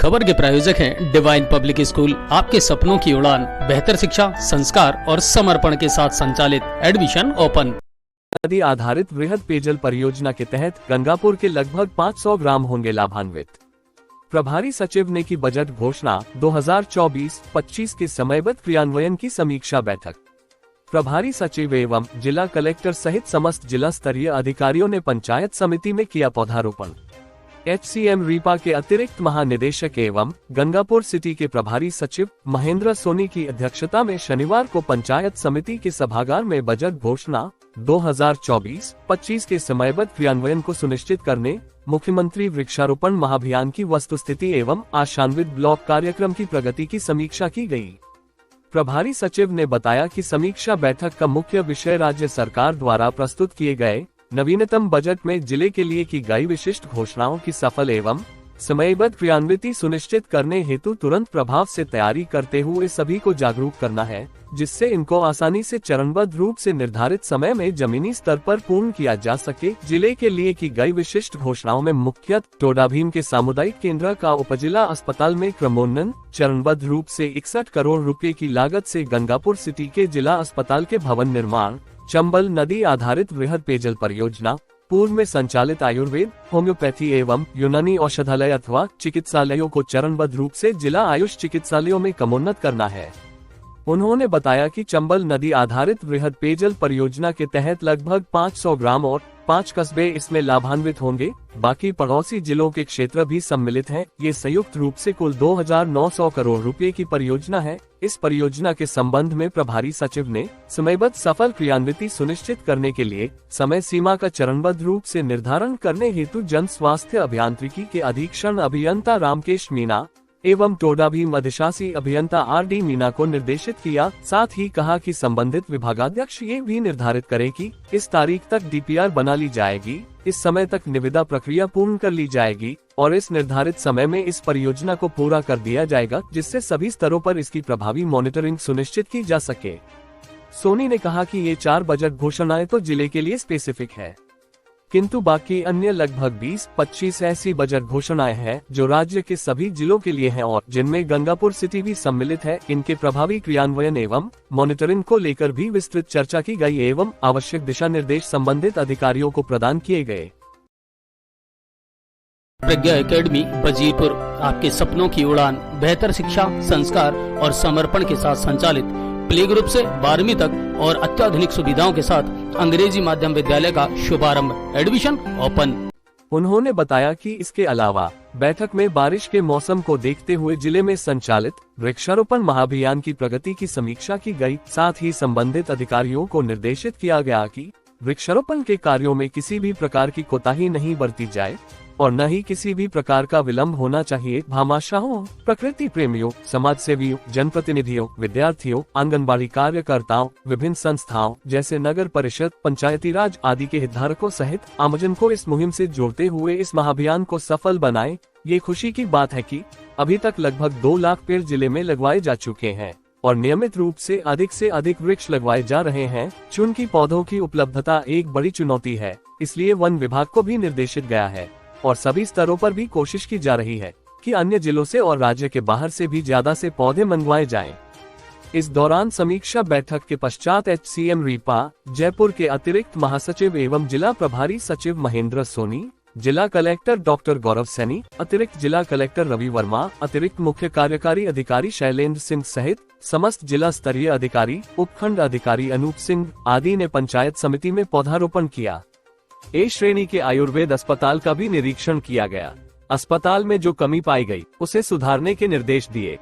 खबर के प्रायोजक हैं डिवाइन पब्लिक स्कूल। आपके सपनों की उड़ान, बेहतर शिक्षा, संस्कार और समर्पण के साथ संचालित। Admission open. नदी आधारित वृहद पेयजल परियोजना के तहत गंगापुर के लगभग 500 ग्राम होंगे लाभान्वित। प्रभारी सचिव ने की बजट घोषणा। 2024-25 के समयबद्ध क्रियान्वयन की समीक्षा बैठक। प्रभारी सचिव एवं जिला कलेक्टर सहित समस्त जिला स्तरीय अधिकारियों ने पंचायत समिति में किया पौधारोपण। HCM रीपा के अतिरिक्त महानिदेशक एवं गंगापुर सिटी के प्रभारी सचिव महेंद्र सोनी की अध्यक्षता में शनिवार को पंचायत समिति के सभागार में बजट घोषणा 2024-25 के समयबद्ध क्रियान्वयन को सुनिश्चित करने, मुख्यमंत्री वृक्षारोपण महाअभियान की वस्तुस्थिति एवं आशान्वित ब्लॉक कार्यक्रम की प्रगति की समीक्षा की गई। प्रभारी सचिव ने बताया कि समीक्षा बैठक का मुख्य विषय राज्य सरकार द्वारा प्रस्तुत किए गए नवीनतम बजट में जिले के लिए की गई विशिष्ट घोषणाओं की सफल एवं समयबद्ध क्रियान्विति सुनिश्चित करने हेतु तुरंत प्रभाव से तैयारी करते हुए सभी को जागरूक करना है, जिससे इनको आसानी से चरणबद्ध रूप से निर्धारित समय में जमीनी स्तर पर पूर्ण किया जा सके। जिले के लिए की गई विशिष्ट घोषणाओं में मुख्यतः टोडाभीम के सामुदायिक केंद्र का उपजिला अस्पताल में क्रमोन्नयन, चरणबद्ध रूप से 61 करोड़ रुपए की लागत से गंगापुर सिटी के जिला अस्पताल के भवन निर्माण, चंबल नदी आधारित वृहद पेयजल परियोजना, पूर्व में संचालित आयुर्वेद, होम्योपैथी एवं यूनानी औषधालय अथवा चिकित्सालयों को चरणबद्ध रूप से जिला आयुष चिकित्सालयों में क्रमोन्नत करना है। उन्होंने बताया कि चंबल नदी आधारित वृहद पेयजल परियोजना के तहत लगभग 500 ग्राम और 5 कस्बे इसमें लाभान्वित होंगे। बाकी पड़ोसी जिलों के क्षेत्र भी सम्मिलित हैं। ये संयुक्त रूप से कुल 2900 करोड़ रुपए की परियोजना है। इस परियोजना के संबंध में प्रभारी सचिव ने समयबद्ध सफल क्रियान्विति सुनिश्चित करने के लिए समय सीमा का चरणबद्ध रूप से निर्धारण करने हेतु जन स्वास्थ्य अभियांत्रिकी के अधीक्षण अभियंता रामकेश मीना एवं टोडाभीम अधिशासी अभियंता RD मीना को निर्देशित किया। साथ ही कहा कि संबंधित विभागाध्यक्ष ये भी निर्धारित करे कि इस तारीख तक DPR बना ली जाएगी, इस समय तक निविदा प्रक्रिया पूर्ण कर ली जाएगी और इस निर्धारित समय में इस परियोजना को पूरा कर दिया जाएगा, जिससे सभी स्तरों पर इसकी प्रभावी मॉनिटरिंग सुनिश्चित की जा सके। सोनी ने कहा कि ये 4 बजट घोषणाएं तो जिले के लिए स्पेसिफिक है, किंतु बाकी अन्य लगभग 20-25 ऐसी बजट घोषणाएं हैं जो राज्य के सभी जिलों के लिए हैं और जिनमें गंगापुर सिटी भी सम्मिलित है। इनके प्रभावी क्रियान्वयन एवं मॉनिटरिंग को लेकर भी विस्तृत चर्चा की गई एवं आवश्यक दिशा निर्देश संबंधित अधिकारियों को प्रदान किए गए। प्रज्ञा एकेडमी वजीरपुर, आपके सपनों की उड़ान, बेहतर शिक्षा, संस्कार और समर्पण के साथ संचालित। प्ले ग्रुप से 12वीं तक और अत्याधुनिक सुविधाओं के साथ अंग्रेजी माध्यम विद्यालय का शुभारंभ। Admission open. उन्होंने बताया कि इसके अलावा बैठक में बारिश के मौसम को देखते हुए जिले में संचालित वृक्षारोपण महाअभियान की प्रगति की समीक्षा की गई। साथ ही संबंधित अधिकारियों को निर्देशित किया गया कि वृक्षारोपण के कार्यों में किसी भी प्रकार की कोताही नहीं बरती जाए और न ही किसी भी प्रकार का विलंब होना चाहिए। भामाशाहों, प्रकृति प्रेमियों, समाज सेवियों, जनप्रतिनिधियों, विद्यार्थियों, आंगनबाड़ी कार्यकर्ताओं, विभिन्न संस्थाओं जैसे नगर परिषद, पंचायती राज आदि के हितधारकों सहित आमजन को इस मुहिम से जोड़ते हुए इस महाअभियान को सफल बनाएं। ये खुशी की बात है कि अभी तक लगभग 2 लाख पेड़ जिले में लगवाए जा चुके हैं और नियमित रूप से अधिक वृक्ष लगवाए जा रहे हैं। चुनकी पौधों की उपलब्धता एक बड़ी चुनौती है, इसलिए वन विभाग को भी निर्देशित गया है और सभी स्तरों पर भी कोशिश की जा रही है कि अन्य जिलों से और राज्य के बाहर से भी ज्यादा से पौधे मंगवाए जाएं। इस दौरान समीक्षा बैठक के पश्चात HCM रीपा, जयपुर के अतिरिक्त महासचिव एवं जिला प्रभारी सचिव महेंद्र सोनी, जिला कलेक्टर डॉक्टर गौरव सैनी, अतिरिक्त जिला कलेक्टर रवि वर्मा, अतिरिक्त मुख्य कार्यकारी अधिकारी शैलेंद्र सिंह सहित समस्त जिला स्तरीय अधिकारी, उपखंड अधिकारी अनूप सिंह आदि ने पंचायत समिति में पौधारोपण किया। A श्रेणी के आयुर्वेद अस्पताल का भी निरीक्षण किया गया। अस्पताल में जो कमी पाई गई उसे सुधारने के निर्देश दिए।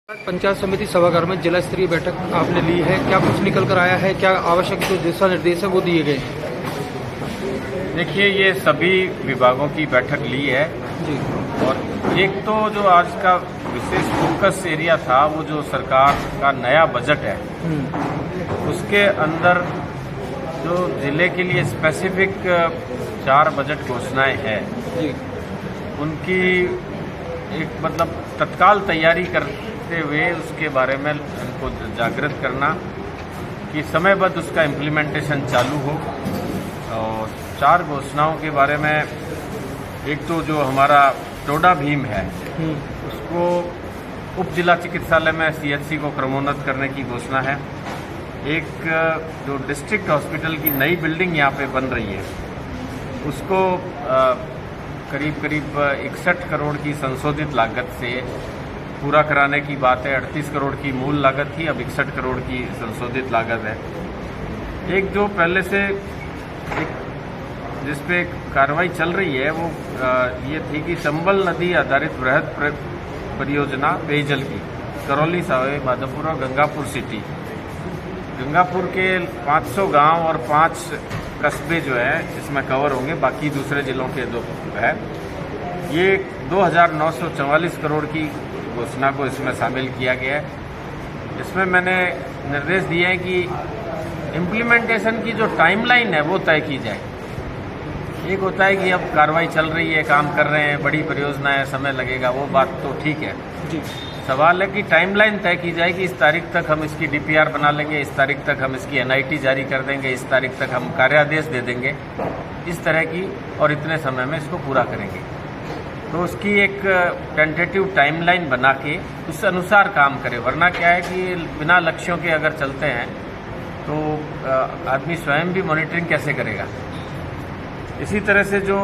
पंचायत समिति सभागार में जिला स्तरीय बैठक आपने ली है, क्या कुछ निकल कर आया है? क्या आवश्यक जो दिशा निर्देश है वो दिए गए? देखिए, ये सभी विभागों की बैठक ली है जी। और एक तो जो आज का विशेष फोकस एरिया था वो जो सरकार का नया बजट है उसके अंदर जो जिले के लिए स्पेसिफिक 4 बजट घोषणाएं हैं उनकी एक मतलब तत्काल तैयारी करते हुए उसके बारे में उनको जागृत करना कि समयबद्ध उसका इम्प्लीमेंटेशन चालू हो और 4 घोषणाओं के बारे में, एक तो जो हमारा टोडा भीम है उसको उप जिला चिकित्सालय में CHC को क्रमोन्नत करने की घोषणा है। एक जो डिस्ट्रिक्ट हॉस्पिटल की नई बिल्डिंग यहाँ पे बन रही है उसको करीब 61 करोड़ की संशोधित लागत से पूरा कराने की बात है। 38 करोड़ की मूल लागत थी, अब 61 करोड़ की संशोधित लागत है। एक जो पहले से एक जिस पे कार्रवाई चल रही है वो ये थी कि चंबल नदी आधारित वृहद परियोजना पेयजल की करौली, सावे, माधोपुर और गंगापुर सिटी, गंगापुर के 500 गांव और 5 कस्बे जो है इसमें कवर होंगे, बाकी दूसरे जिलों के जो है ये 2944 करोड़ की घोषणा को इसमें शामिल किया गया है। इसमें मैंने निर्देश दिए हैं कि इम्प्लीमेंटेशन की जो टाइमलाइन है वो तय की जाए। एक होता है कि अब कार्रवाई चल रही है, काम कर रहे हैं, बड़ी परियोजना है, समय लगेगा, वो बात तो ठीक है जी। सवाल है कि टाइमलाइन तय की जाए कि इस तारीख तक हम इसकी DPR बना लेंगे, इस तारीख तक हम इसकी NIT जारी कर देंगे, इस तारीख तक हम कार्यादेश दे देंगे, इस तरह की, और इतने समय में इसको पूरा करेंगे। तो उसकी एक टेंटेटिव टाइमलाइन बना के उस अनुसार काम करें, वरना क्या है कि बिना लक्ष्यों के अगर चलते हैं तो आदमी स्वयं भी मॉनिटरिंग कैसे करेगा। इसी तरह से जो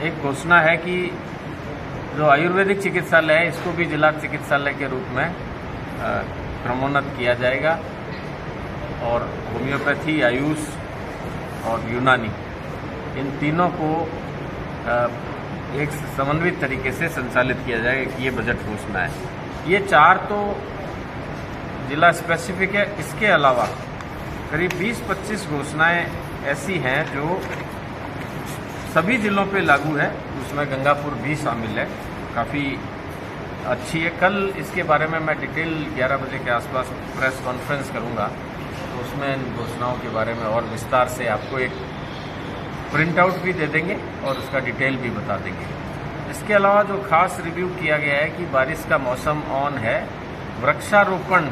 एक घोषणा है कि जो आयुर्वेदिक चिकित्सालय है इसको भी जिला चिकित्सालय के रूप में क्रमोन्नत किया जाएगा, और होम्योपैथी, आयुष और यूनानी, इन तीनों को एक समन्वित तरीके से संचालित किया जाएगा कि ये बजट घोषणा है। ये 4 तो जिला स्पेसिफिक है। इसके अलावा करीब 20-25 घोषणाएं ऐसी हैं जो सभी जिलों पे लागू है, उसमें गंगापुर भी शामिल है, काफ़ी अच्छी है। कल इसके बारे में मैं डिटेल 11 बजे के आसपास प्रेस कॉन्फ्रेंस करूंगा, तो उसमें इन घोषणाओं के बारे में और विस्तार से आपको एक प्रिंट आउट भी दे देंगे और उसका डिटेल भी बता देंगे। इसके अलावा जो खास रिव्यू किया गया है कि बारिश का मौसम ऑन है, वृक्षारोपण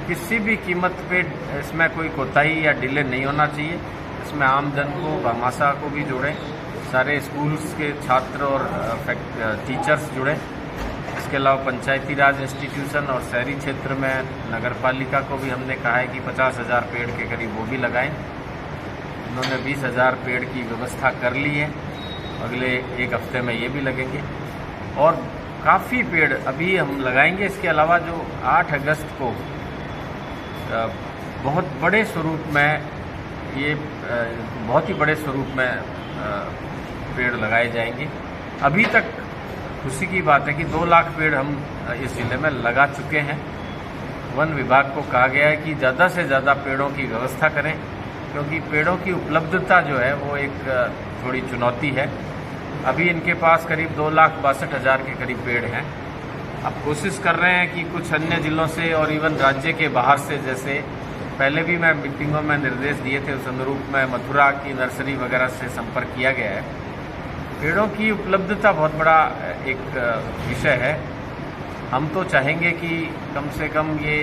किसी भी कीमत पे इसमें कोई कोताही या डिले नहीं होना चाहिए। इसमें आम जन को, भामाशाह को भी जोड़ें, सारे स्कूल्स के छात्र और टीचर्स जुड़ें। इसके अलावा पंचायती राज इंस्टीट्यूशन और शहरी क्षेत्र में नगर पालिका को भी हमने कहा है कि 50,000 पेड़ के करीब वो भी लगाएं। उन्होंने 20,000 पेड़ की व्यवस्था कर ली है, अगले 1 हफ्ते में ये भी लगेंगे और काफ़ी पेड़ अभी हम लगाएंगे। इसके अलावा जो 8 अगस्त को बहुत बड़े स्वरूप में ये बहुत ही बड़े स्वरूप में पेड़ लगाए जाएंगे। अभी तक खुशी की बात है कि 2 लाख पेड़ हम इस जिले में लगा चुके हैं। वन विभाग को कहा गया है कि ज़्यादा से ज़्यादा पेड़ों की व्यवस्था करें, क्योंकि पेड़ों की उपलब्धता जो है वो एक थोड़ी चुनौती है। अभी इनके पास करीब 2,62,000 के करीब पेड़ हैं। अब कोशिश कर रहे हैं कि कुछ अन्य जिलों से और इवन राज्य के बाहर से, जैसे पहले भी मैं मीटिंगों में निर्देश दिए थे, उस अनुरूप में मथुरा की नर्सरी वगैरह से संपर्क किया गया है। पेड़ों की उपलब्धता बहुत बड़ा एक विषय है। हम तो चाहेंगे कि कम से कम ये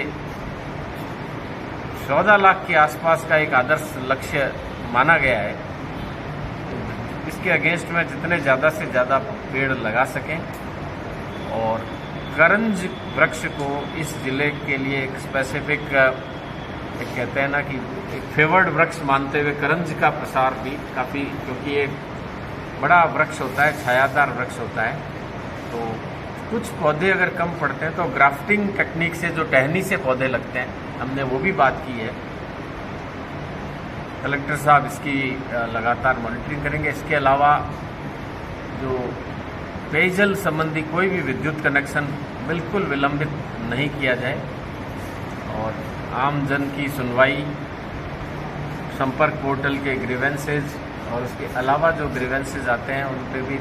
14 लाख के आसपास का एक आदर्श लक्ष्य माना गया है। इसके अगेंस्ट में जितने ज़्यादा से ज़्यादा पेड़ लगा सकें और करंज वृक्ष को इस जिले के लिए एक स्पेसिफिक एक कहते हैं ना कि एक फेवर्ड वृक्ष मानते हुए करंज का प्रसार भी काफ़ी, क्योंकि ये बड़ा वृक्ष होता है, छायादार वृक्ष होता है, तो कुछ पौधे अगर कम पड़ते हैं तो ग्राफ्टिंग टेक्निक से जो टहनी से पौधे लगते हैं, हमने वो भी बात की है। कलेक्टर साहब इसकी लगातार मॉनिटरिंग करेंगे। इसके अलावा जो पेयजल संबंधी कोई भी विद्युत कनेक्शन बिल्कुल विलंबित नहीं किया जाए और आम जन की सुनवाई, संपर्क पोर्टल के ग्रीवेंसेज और उसके अलावा जो ग्रीवेंसेज आते हैं उन पर भी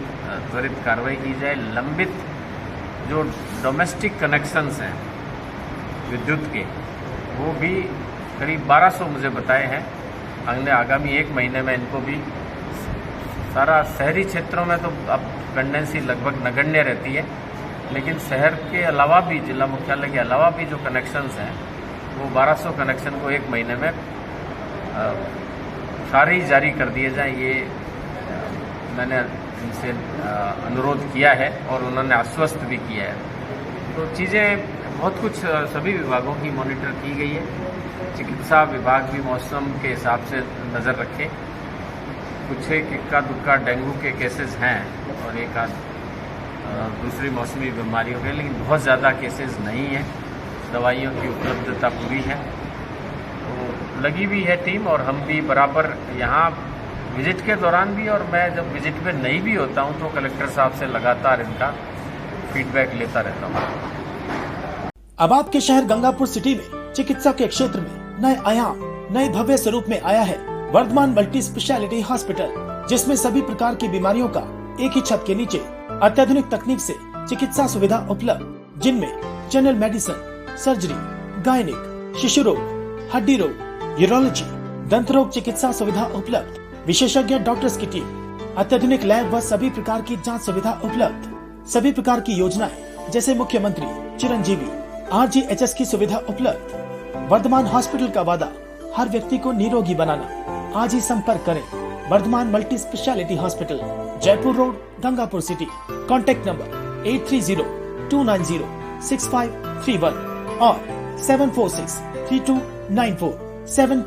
त्वरित कार्रवाई की जाए। लंबित जो डोमेस्टिक कनेक्शंस हैं विद्युत के, वो भी करीब 1200 मुझे बताए हैं। हमने आगामी 1 महीने में इनको भी सारा शहरी क्षेत्रों में तो अब पेंडेंसी लगभग नगण्य रहती है, लेकिन शहर के अलावा भी, जिला मुख्यालय के अलावा भी जो कनेक्शंस हैं वो 1200 कनेक्शन को 1 महीने में सारे ही जारी कर दिए जाएं, ये मैंने इनसे अनुरोध किया है और उन्होंने आश्वस्त भी किया है। तो चीज़ें बहुत कुछ सभी विभागों की मॉनिटर की गई है। चिकित्सा विभाग भी मौसम के हिसाब से नज़र रखे। कुछ एक इक्का दुक्का डेंगू के केसेस हैं और एक आध दूसरी मौसमी बीमारियों के, लेकिन बहुत ज़्यादा केसेस नहीं हैं। दवाइयों की उपलब्धता पूरी है, तो लगी भी है टीम। और हम भी बराबर यहाँ विजिट के दौरान भी, और मैं जब विजिट में नहीं भी होता हूँ तो कलेक्टर साहब से लगातार इनका फीडबैक लेता रहता हूँ। अब आपके शहर गंगापुर सिटी में चिकित्सा के क्षेत्र में नए आयाम, नए भव्य स्वरूप में आया है वर्धमान मल्टी स्पेशलिटी हॉस्पिटल, जिसमें सभी प्रकार की बीमारियों का एक ही छत के नीचे अत्याधुनिक तकनीक से चिकित्सा सुविधा उपलब्ध, जिनमें जनरल मेडिसिन, सर्जरी, गायनिक, शिशु रोग, हड्डी रोग, यूरोलॉजी, दंत रोग चिकित्सा सुविधा उपलब्ध, विशेषज्ञ डॉक्टर्स की टीम, अत्याधुनिक लैब व सभी प्रकार की जांच सुविधा उपलब्ध, सभी प्रकार की योजनाएं जैसे मुख्यमंत्री चिरंजीवी RGHS की सुविधा उपलब्ध। वर्धमान हॉस्पिटल का वादा हर व्यक्ति को निरोगी बनाना। आज ही संपर्क करें Vardhman multi speciality hospital, Jaipur road, Gangapur city. Contact number 8302906531 और 7463294